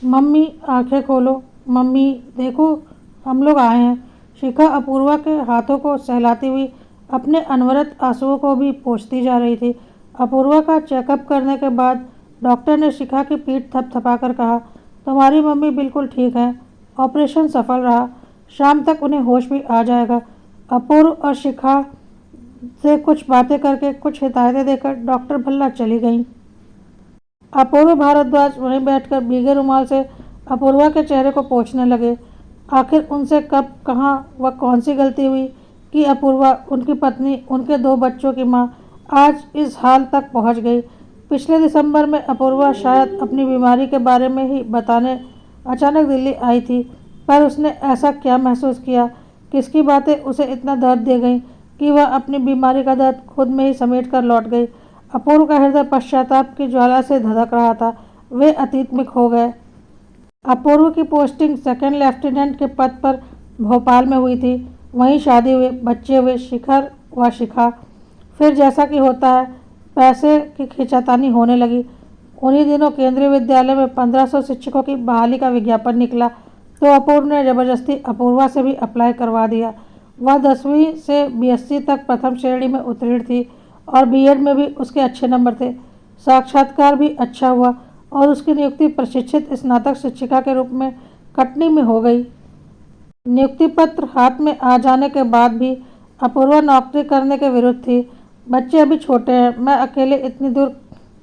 Mummy आंखें खोलो, mummy देखो हम लोग आए हैं। शिखा अपूर्वा के हाथों को सहलाती हुई अपने अनवरत आंसुओं को भी पोंछती जा रही थी। अपूर्वा का चेकअप करने के बाद डॉक्टर ने शिखा की पीठ थपथपाकर कहा, तुम्हारी मम्मी बिल्कुल ठीक है, ऑपरेशन सफल रहा, शाम तक उन्हें होश भी आ जाएगा। अपूर्व और शिखा से कुछ बातें करके कुछ हिदायतें देकर डॉक्टर भल्ला चली गईं। अपूर्व भारद्वाज वहीं बैठकर भीगे रुमाल से अपूर्वा के चेहरे को पोंछने लगे। आखिर उनसे कब, कहाँ व कौन सी गलती हुई कि अपूर्वा, उनकी पत्नी, उनके 2 बच्चों की माँ आज इस हाल तक पहुँच गई। पिछले दिसंबर में अपूर्वा शायद अपनी बीमारी के बारे में ही बताने अचानक दिल्ली आई थी, पर उसने ऐसा क्या महसूस किया, किसकी बातें उसे इतना दर्द दे गईं कि वह अपनी बीमारी का दर्द खुद में ही समेट कर लौट गई। अपूर्व का हृदय पश्चाताप की ज्वाला से धधक रहा था। वे अतीत में खो गए। अपूर्व की पोस्टिंग सेकंड लेफ्टिनेंट के पद पर भोपाल में हुई थी। वहीं शादी हुए, बच्चे हुए, शिखर व शिखा। फिर जैसा कि होता है, पैसे की खींचातानी होने लगी। उन्हीं दिनों केंद्रीय विद्यालय में 1500 शिक्षकों की बहाली का विज्ञापन निकला तो अपूर्व ने जबरदस्ती अपूर्वा से भी अप्लाई करवा दिया। वह 10वीं से बीएससी तक प्रथम श्रेणी में उत्तीर्ण थी और बीएड में भी उसके अच्छे नंबर थे। साक्षात्कार भी अच्छा हुआ और उसकी नियुक्ति प्रशिक्षित स्नातक शिक्षिका के रूप में कटनी में हो गई। नियुक्ति पत्र हाथ में आ जाने के बाद भी अपूर्वा नौकरी करने के विरुद्ध थी। बच्चे अभी छोटे हैं, मैं अकेले इतनी दूर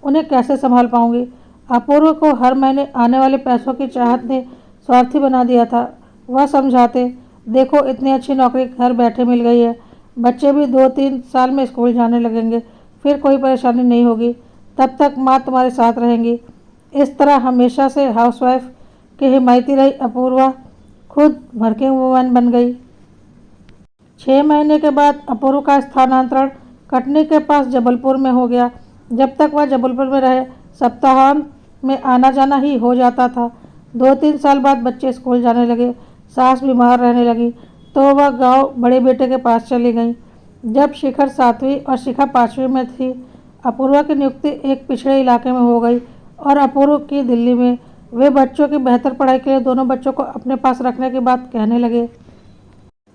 उन्हें कैसे संभाल पाऊंगी। अपूर्व को हर महीने आने वाले पैसों की चाहत ने स्वार्थी बना दिया था। वह समझाते, देखो इतनी अच्छी नौकरी घर बैठे मिल गई है, बच्चे भी 2-3 साल में स्कूल जाने लगेंगे, फिर कोई परेशानी नहीं होगी, तब तक माँ तुम्हारे साथ रहेंगी। इस तरह हमेशा से हाउसवाइफ की हिमायती रही अपूर्वा खुद वर्किंग वूमेन बन गई। 6 महीने के बाद अपूर्व का स्थानांतरण कटनी के पास जबलपुर में हो गया। जब तक वह जबलपुर में रहे, सप्ताहांत में आना जाना ही हो जाता था। 2-3 साल बाद बच्चे स्कूल जाने लगे, सास बीमार रहने लगी तो वह गांव बड़े बेटे के पास चली गई। जब शिखर 7वीं और शिखा 5वीं में थी, अपूर्वा की नियुक्ति एक पिछड़े इलाके में हो गई और अपूर्व की दिल्ली में। वे बच्चों की बेहतर पढ़ाई के लिए दोनों बच्चों को अपने पास रखने की बात कहने लगे।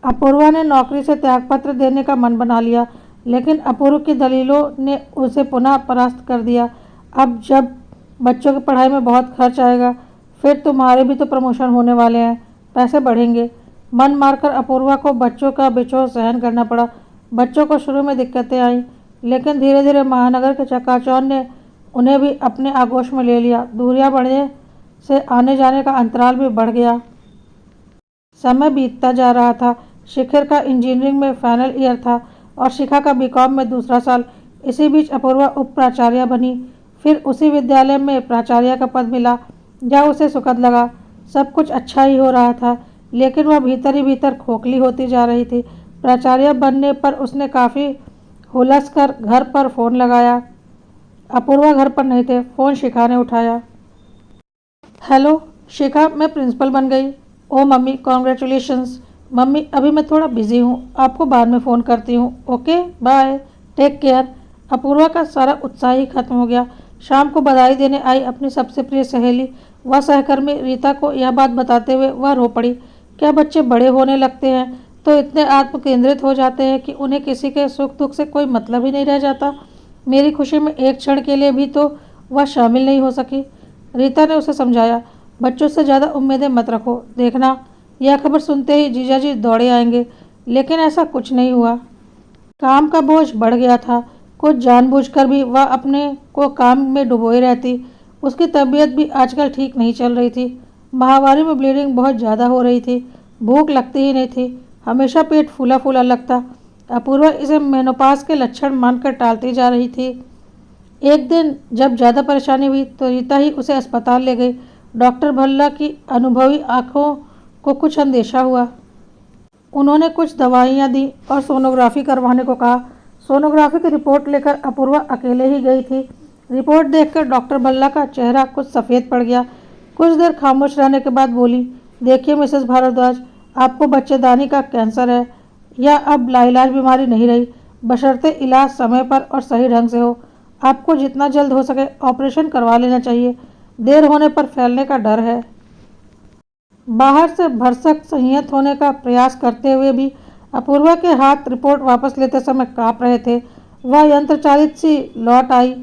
अपूर्वा ने नौकरी से त्यागपत्र देने का मन बना लिया, लेकिन अपूर्व की दलीलों ने उसे पुनः परास्त कर दिया। अब जब बच्चों की पढ़ाई में बहुत खर्च आएगा, फिर तुम्हारे भी तो प्रमोशन होने वाले हैं, पैसे बढ़ेंगे। मन मारकर अपूर्वा को बच्चों का बिछोह सहन करना पड़ा। बच्चों को शुरू में दिक्कतें आईं, लेकिन धीरे धीरे महानगर के चकाचौंध ने उन्हें भी अपने आगोश में ले लिया। दूरियां बढ़ने से आने जाने का अंतराल भी बढ़ गया। समय बीतता जा रहा था। शिखर का इंजीनियरिंग में फाइनल ईयर था और शिखा का बीकॉम में दूसरा साल। इसी बीच अपूर्वा उप प्राचार्य बनी। फिर उसी विद्यालय में प्राचार्य का पद मिला, जहाँ उसे सुखद लगा। सब कुछ अच्छा ही हो रहा था, लेकिन वह भीतर ही भीतर खोखली होती जा रही थी। प्राचार्य बनने पर उसने काफ़ी हुलस कर घर पर फ़ोन लगाया। अपूर्वा घर पर नहीं थे। फ़ोन शिखा ने उठाया। हेलो शिखा, मैं प्रिंसिपल बन गई। ओ मम्मी, कॉन्ग्रेचुलेशंस। मम्मी अभी मैं थोड़ा बिजी हूँ, आपको बाद में फ़ोन करती हूँ। Okay bye, take care. Apoorva का सारा उत्साह ही खत्म हो गया। शाम को बधाई देने आई अपनी सबसे प्रिय सहेली व सहकर्मी रीता को यह बात बताते हुए वह रो पड़ी। क्या बच्चे बड़े होने लगते हैं तो इतने आत्म केंद्रित हो जाते हैं कि उन्हें किसी के सुख दुख से कोई मतलब ही नहीं रह जाता। मेरी खुशी में एक क्षण के लिए भी तो वह शामिल नहीं हो सकी। रीता ने उसे समझाया, बच्चों से ज़्यादा उम्मीदें मत रखो, देखना यह खबर सुनते ही जीजाजी दौड़े आएंगे। लेकिन ऐसा कुछ नहीं हुआ। काम का बोझ बढ़ गया था। कुछ जानबूझकर भी वह अपने को काम में डुबोई रहती। उसकी तबीयत भी आजकल ठीक नहीं चल रही थी। माहवारी में ब्लीडिंग बहुत ज़्यादा हो रही थी। भूख लगती ही नहीं थी, हमेशा पेट फूला फूला लगता। अपूर्वा इसे मेनोपाज के लक्षण मानकर टालती जा रही थी। एक दिन जब ज़्यादा परेशानी हुई तो रीता ही उसे अस्पताल ले गई। डॉक्टर भल्ला की अनुभवी आंखों को कुछ अंदेशा हुआ। उन्होंने कुछ दवाइयाँ दी और सोनोग्राफी करवाने को कहा। सोनोग्राफी की रिपोर्ट लेकर अपूर्वा अकेले ही गई थी। रिपोर्ट देखकर डॉक्टर भल्ला का चेहरा कुछ सफ़ेद पड़ गया। कुछ देर खामोश रहने के बाद बोली, देखिए मिसेस भारद्वाज, आपको बच्चेदानी का कैंसर है। यह अब लाइलाज बीमारी नहीं रही, बशर्ते इलाज समय पर और सही ढंग से हो। आपको जितना जल्द हो सके ऑपरेशन करवा लेना चाहिए। देर होने पर फैलने का डर है। बाहर से भरसक संयत होने का प्रयास करते हुए भी अपूर्वा के हाथ रिपोर्ट वापस लेते समय कांप रहे थे। वह यंत्रचालित सी लौट आई।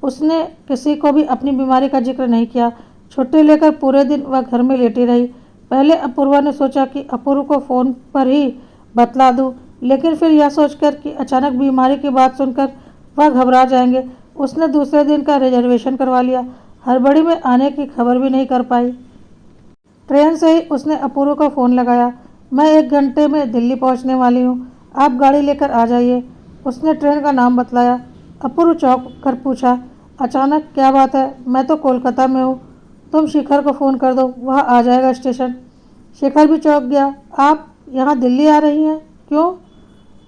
उसने किसी को भी अपनी बीमारी का जिक्र नहीं किया। छुट्टी लेकर पूरे दिन वह घर में लेटी रही। पहले अपूर्वा ने सोचा कि अपूर्व को फ़ोन पर ही बतला दूं, लेकिन फिर यह सोचकर कि अचानक बीमारी की बात सुनकर वह घबरा जाएंगे, उसने दूसरे दिन का रिजर्वेशन करवा लिया। हड़बड़ी में आने की खबर भी नहीं कर पाई। ट्रेन से ही उसने अपूर्व को फ़ोन लगाया। मैं 1 घंटे में दिल्ली पहुंचने वाली हूँ, आप गाड़ी लेकर आ जाइए। उसने ट्रेन का नाम बतलाया। अपूर्व चौंक कर पूछा, अचानक क्या बात है? मैं तो कोलकाता में हूँ। तुम शिखर को फ़ोन कर दो, वह आ जाएगा स्टेशन। शिखर भी चौंक गया। आप यहाँ दिल्ली आ रही हैं? क्यों?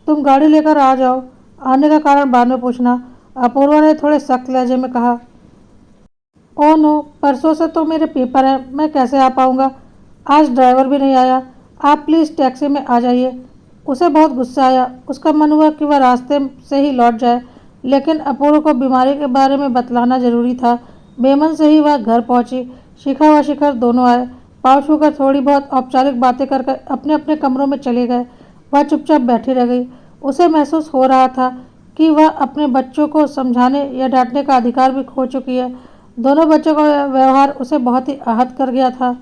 तुम गाड़ी लेकर आ जाओ, आने का कारण बाद में पूछना, अपूर्वा ने थोड़े सख्त लहजे में कहा। ओह नो, परसों से तो मेरे पेपर हैं, मैं कैसे आ पाऊँगा? आज ड्राइवर भी नहीं आया, आप प्लीज़ टैक्सी में आ जाइए। उसे बहुत गुस्सा आया। उसका मन हुआ कि वह रास्ते से ही लौट जाए, लेकिन अपूर्व को बीमारी के बारे में बतलाना जरूरी था। बेमन से ही वह घर पहुंची। शिखा व शिखर दोनों आए। पाँव छूकर थोड़ी बहुत औपचारिक बातें कर अपने अपने कमरों में चले गए। वह चुपचाप बैठी रह गई। उसे महसूस हो रहा था कि वह अपने बच्चों को समझाने या डांटने का अधिकार भी खो चुकी है। दोनों बच्चों का व्यवहार उसे बहुत ही आहत कर गया था।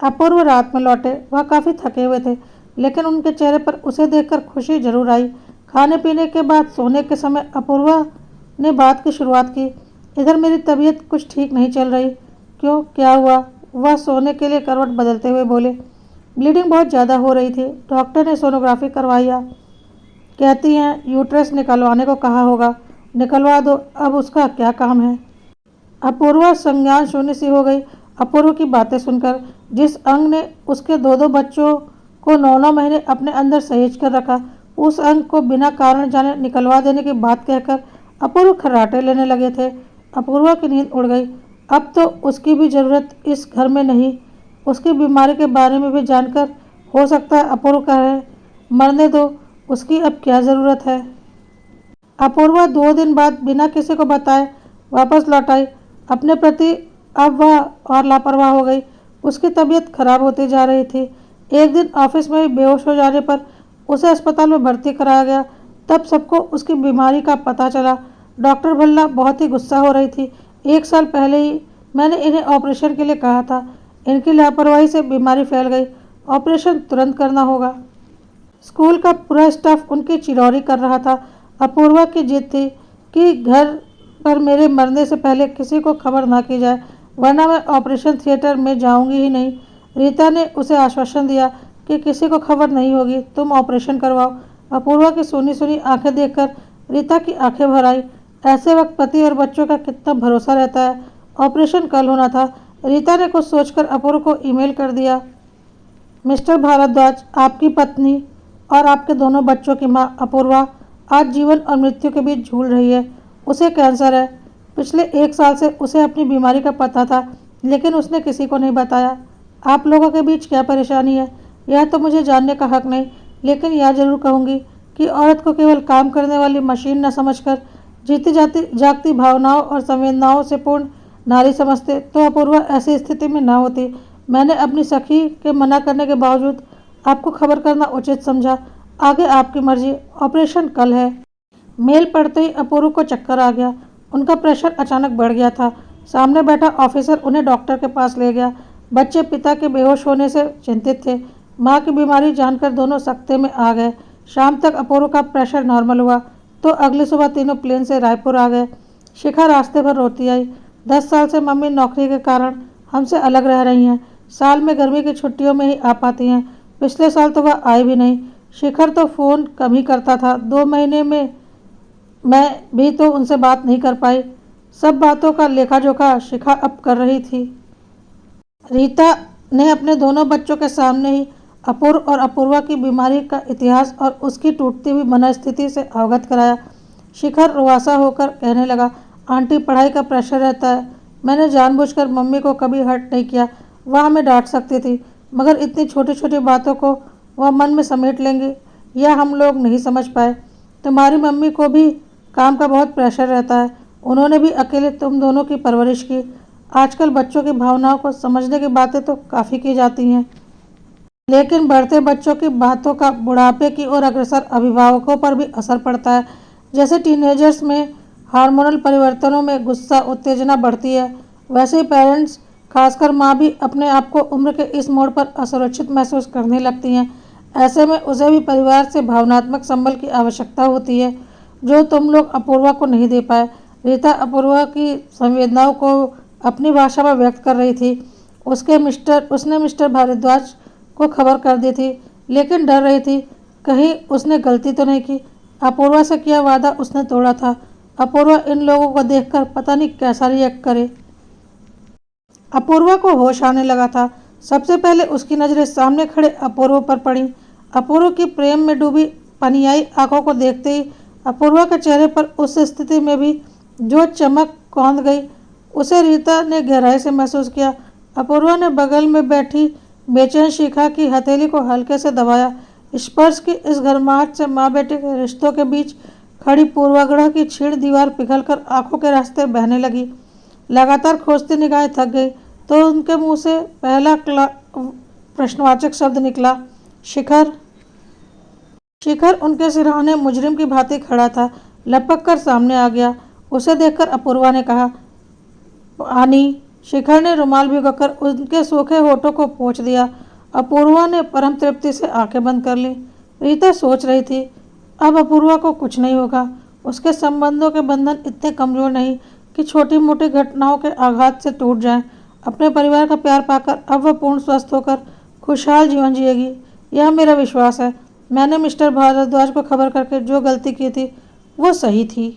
अपूर्व रात में लौटे। वह काफ़ी थके हुए थे, लेकिन उनके चेहरे पर उसे देखकर खुशी जरूर आई। खाने पीने के बाद सोने के समय अपूर्वा ने बात की शुरुआत की। इधर मेरी तबीयत कुछ ठीक नहीं चल रही। क्यों, क्या हुआ? वह सोने के लिए करवट बदलते हुए बोले। ब्लीडिंग बहुत ज़्यादा हो रही थी, डॉक्टर ने सोनोग्राफी करवाई। कहती हैं यूट्रस निकलवाने को कहा होगा। निकलवा दो, अब उसका क्या काम है? अपूर्वा संज्ञान शून्य सी हो गई। अपूर्व की बातें सुनकर जिस अंग ने उसके दो बच्चों को 9 महीने अपने अंदर सहेज कर रखा, उस अंग को बिना कारण जाने निकलवा देने की बात कहकर अपूर्व खर्राटे लेने लगे थे। अपूर्वा की नींद उड़ गई। अब तो उसकी भी ज़रूरत इस घर में नहीं। उसकी बीमारी के बारे में भी जानकर हो सकता है अपूर्व कहे, मरने दो, उसकी अब क्या ज़रूरत है। अपूर्वा 2 दिन बाद बिना किसी को बताए वापस लौट आई। अपने प्रति अब वह और लापरवाह हो गई। उसकी तबीयत खराब होती जा रही थी। एक दिन ऑफिस में ही बेहोश हो जाने पर उसे अस्पताल में भर्ती कराया गया। तब सबको उसकी बीमारी का पता चला। डॉक्टर भल्ला बहुत ही गुस्सा हो रही थी। 1 साल पहले ही मैंने इन्हें ऑपरेशन के लिए कहा था। इनकी लापरवाही से बीमारी फैल गई। ऑपरेशन तुरंत करना होगा। स्कूल का पूरा स्टाफ उनकी चिरौरी कर रहा था। अपूर्वा की जिद थी कि घर पर मेरे मरने से पहले किसी को खबर ना की जाए, वरना मैं ऑपरेशन थिएटर में जाऊंगी ही नहीं। रीता ने उसे आश्वासन दिया कि किसी को खबर नहीं होगी, तुम ऑपरेशन करवाओ। अपूर्वा की सुनी सुनी आंखें देखकर रीता की आंखें भर आई। ऐसे वक्त पति और बच्चों का कितना भरोसा रहता है। ऑपरेशन कल होना था। रीता ने कुछ सोचकर अपूर्व को ईमेल कर दिया। मिस्टर भारद्वाज, आपकी पत्नी और आपके दोनों बच्चों की मां अपूर्वा आज जीवन और मृत्यु के बीच झूल रही है। उसे कैंसर है। पिछले 1 साल से उसे अपनी बीमारी का पता था, लेकिन उसने किसी को नहीं बताया। आप लोगों के बीच क्या परेशानी है, यह तो मुझे जानने का हक नहीं, लेकिन यह जरूर कहूँगी कि औरत को केवल काम करने वाली मशीन न समझकर जीती जागती भावनाओं और संवेदनाओं से पूर्ण नारी समझते तो अपूर्वा ऐसी स्थिति में न होती। मैंने अपनी सखी के मना करने के बावजूद आपको खबर करना उचित समझा। आगे आपकी मर्जी। ऑपरेशन कल है। मेल पढ़ते ही अपूर्व को चक्कर आ गया। उनका प्रेशर अचानक बढ़ गया था। सामने बैठा ऑफिसर उन्हें डॉक्टर के पास ले गया। बच्चे पिता के बेहोश होने से चिंतित थे। मां की बीमारी जानकर दोनों सख्ते में आ गए। शाम तक अपूर्व का प्रेशर नॉर्मल हुआ तो अगली सुबह तीनों प्लेन से रायपुर आ गए। शिखा रास्ते भर रोती आई। 10 साल से मम्मी नौकरी के कारण हमसे अलग रह रही हैं। साल में गर्मी की छुट्टियों में ही आ पाती हैं। पिछले साल तो वह आई भी नहीं। शिखर तो फ़ोन कम ही करता था। 2 महीने में मैं भी तो उनसे बात नहीं कर पाई। सब बातों का लेखा जोखा शिखा अब कर रही थी। रीता ने अपने दोनों बच्चों के सामने ही अपूर्व और अपूर्वा की बीमारी का इतिहास और उसकी टूटती हुई मनस्थिति से अवगत कराया। शिखर रुआसा होकर कहने लगा, आंटी, पढ़ाई का प्रेशर रहता है। मैंने जानबूझकर मम्मी को कभी हर्ट नहीं किया। वह हमें डांट सकती थी, मगर इतनी छोटी छोटी बातों को वह मन में समेट लेंगी, यह हम लोग नहीं समझ पाए। तुम्हारी मम्मी को भी काम का बहुत प्रेशर रहता है। उन्होंने भी अकेले तुम दोनों की परवरिश की। आजकल बच्चों की भावनाओं को समझने की बातें तो काफ़ी की जाती हैं, लेकिन बढ़ते बच्चों की बातों का बुढ़ापे की ओर अग्रसर अभिभावकों पर भी असर पड़ता है। जैसे टीनेजर्स में हार्मोनल परिवर्तनों में गुस्सा उत्तेजना बढ़ती है, वैसे ही पेरेंट्स खासकर माँ भी अपने आप को उम्र के इस मोड़ पर असुरक्षित महसूस करने लगती हैं। ऐसे में उसे भी परिवार से भावनात्मक संबल की आवश्यकता होती है, जो तुम लोग अपूर्वा को नहीं दे पाए। रीता अपूर्वा की संवेदनाओं को अपनी भाषा में व्यक्त कर रही थी। उसने मिस्टर भारद्वाज को खबर कर दी थी, लेकिन डर रही थी कहीं उसने गलती तो नहीं की। अपूर्वा से किया वादा उसने तोड़ा था। अपूर्वा इन लोगों को देखकर पता नहीं कैसा रिएक्ट करे। अपूर्वा को होश आने लगा था। सबसे पहले उसकी नज़रें सामने खड़े अपूर्व पर पड़ी। अपूर्व की प्रेम में डूबी पनियाई आंखों को देखते ही अपूर्वा के चेहरे पर उस स्थिति में भी जो चमक कौंध गई, उसे रीता ने गहराई से महसूस किया। अपूर्वा ने बगल में बैठी बेचैन शिखा की हथेली को हल्के से दबाया। स्पर्श की इस गर्माहट से माँ बेटे के रिश्तों के बीच खड़ी पूर्वाग्रह की क्षीण दीवार पिघलकर आंखों के रास्ते बहने लगी। लगातार खोजती निगाहें थक गई तो उनके मुंह से पहला प्रश्नवाचक शब्द निकला, शिखर। शिखर उनके सिरहाने मुजरिम की भांति खड़ा था, लपक कर सामने आ गया। उसे देखकर अपूर्वा ने कहा, पानी। शिखर ने रुमाल भिगोकर उनके सूखे होठों को पोंछ दिया। अपूर्वा ने परम तृप्ति से आंखें बंद कर ली। रीता सोच रही थी, अब अपूर्वा को कुछ नहीं होगा। उसके संबंधों के बंधन इतने कमजोर नहीं कि छोटी मोटी घटनाओं के आघात से टूट जाएं। अपने परिवार का प्यार पाकर अब वह पूर्ण स्वस्थ होकर खुशहाल जीवन जिएगी, यह मेरा विश्वास है। मैंने मिस्टर भारद्वाज को खबर करके जो गलती की थी वो सही थी।